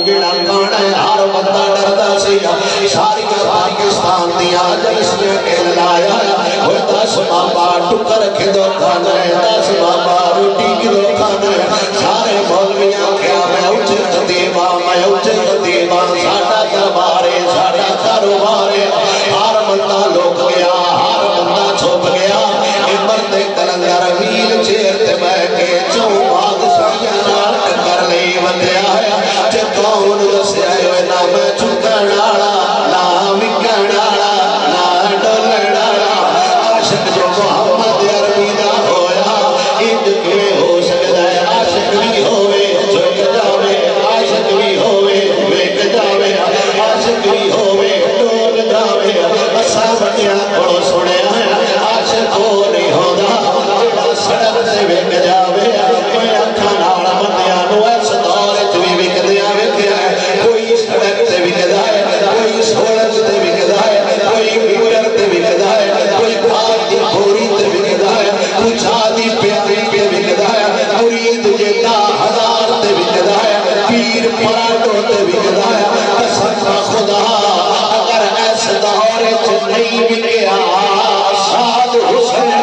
جڑا کانا ہے ہر بندہ ڈردا سی ساری پاکستان دیا جیسے کہہ لایا وہ 10 بابا ٹکر کھدو کھانا ہے 10 بابا روٹی کھدو کھانا ہے سارے مولویاں کیا میں اچھے خطیبہ ساڑھا دربارے ساڑھا کاروبارے ہر بندہ لوگ گیا ہر بندہ چھپ گیا مرد کلندر ویل چیر تے بہ کے چوں بادشاہیاں نال ٹکر لئی ودیا ہے جے کون دسیا ہے نہ میں چکن والا نہ وکن والا نہ ڈولن والا عاشق جو محمد عربی دا ہویا انج کیویں ہو سکدا ہے عاشق بھی ہوے جھک جاوے عاشق بھی ہوے وک جاوے عاشق بھی ہوے ڈول جاوے اساں بڑیاں کولوں سنیا ہے عاشق ہو نہیں ہوندا جڑا سڑک تے وک جاوے کوئی اکھاں نال بندیاں نوں اس دور وچ وی وکدیاں ویکھیا ہے کوئی سڑک تے وکدا ہے کوئی سڑک تے وکدا ہے کوئی میٹر تے وکدا ہے کوئی کھاد دی بوری تے وکدا ہے کوئی چاہ دی پیالی تے وکدا ہے مرید جیتا ہزار تے وکدا ہے پیر پراٹو تے وکدا ہے قسم خدا اگر اس دور وچ نہیں وکیا شاد حسین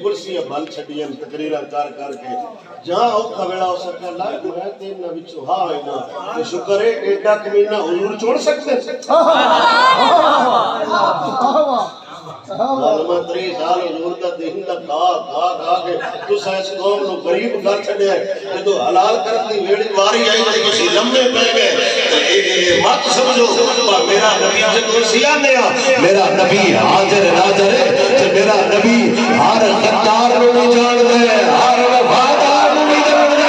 کرسیاں بن چھڑیاں تقریراں کر کے جہاں اوکھا ویلا ہو سکتا لگ میں تین وچوں ہاں اینا تے شکر ہے ایڈا کمینہ حضور چھوڑ سکتے ظالمہ 3 سال حضور دا دین دا کھا کے تساں اس قوم نو غریب کر چھڈیا ہے جدوں حلال کرن دی ویڑی واری آئی تے کسی لمبے پے گئے مت سمجھو میرا نبی جدوں سیانے میرا نبی حاضر ناظر ہے تے میرا نبی ہر غدار نو نہیں جاندا ہے ہر وفادار نو نہیں جاندا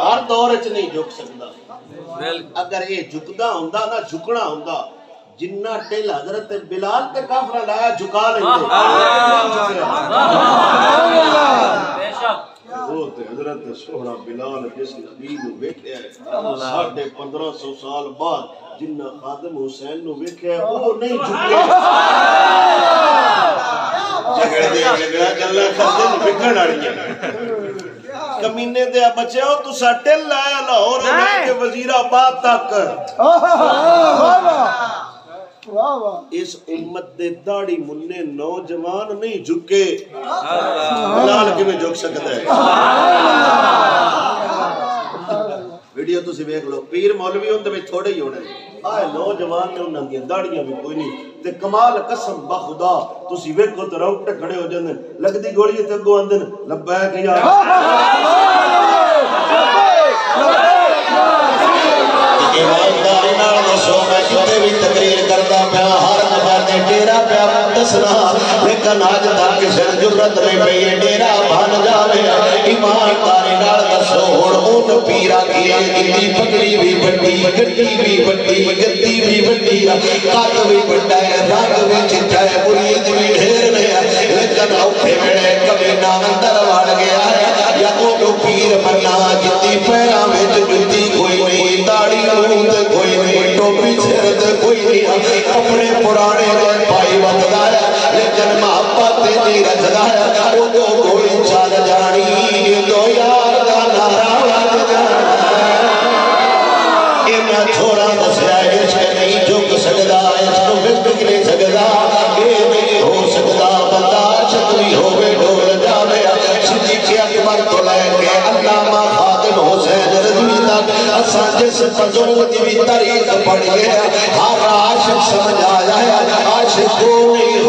ہر دور وچ نہیں جھک سکدا اگر یہ جھکدا ہوندا نا جھکنا ہوندا جنہ ٹل حضرت بلال تے کافر لایا جھکا لیندے بے شک وہ تے حضرت سوہنا بلال جس نبی نو ویکھیا ہے 1550 سال بعد جنہ خادم حسین نو ویکھیا ہے وہ نہیں جھکے جھگڑا گلاں کردے وکھن والیاں کمینے دے بچے ہو تو سٹل لایا لاہور لے کے وزیر آباد تک اس امت دے داڑھی مننے نوجوان نہیں جھکے بلال کی میں جھک سکتا ہے ویڈیو تو سی ویکھ لو پیر مولوی ہوندے میں تھوڑے ہی ہونے آئے نوجوان نے انہاں دی داڑیاں بھی کوئی نہیں تے کمال قسم بخدا تسی ویکھو تے روٹے کھڑے ہو جاندے لگدی گولی تے اگوں آندے لبیک یا ایمانداری نال دسو میں جتے بھی تقریر کردا پیا ہر دفعہ تے ڈیرا پیا دسنا لیکن اج تک کسے جرت نہیں پئی ڈیرا بن جاوے ایمانداری نال دسو ہن نو پیرا کیا گلی پکڑی بھی بڑی گٹی بھی بڑی گتی بھی بڑی قد بھی بڑا ہے رنگ بھی چٹا ہے مرید بھی ڈھیر لیا لیکن اوکھے میرے کبھی اندر وڑ گیا ہے یا نو پیر بننا جتی پیرا میں جتی کوئی نہیں داڑھی مونت کوئی نہیں ٹوپی سرد کوئی نہیں اپنے پرانے دے پائی بدلا ہے لیکن محبت نہیں رکھدا ہے وہ کوئی چال جانی تو یار دا نارا وج جانا انہاں چھوڑا دسیا عشق نہیں جھک سکدا عشق مٹک نہیں سکدا یہ نہیں ہو سکدا بندہ عاشق بھی ہوے ڈول جاوے صدیق اکبر تو لے کے علامہ خادم حسین رضوی تک اساں جس بزرگ دی تاریخ پڑھی ہے ہر عاشق سمجھ آیا ہے عاشق کو نہیں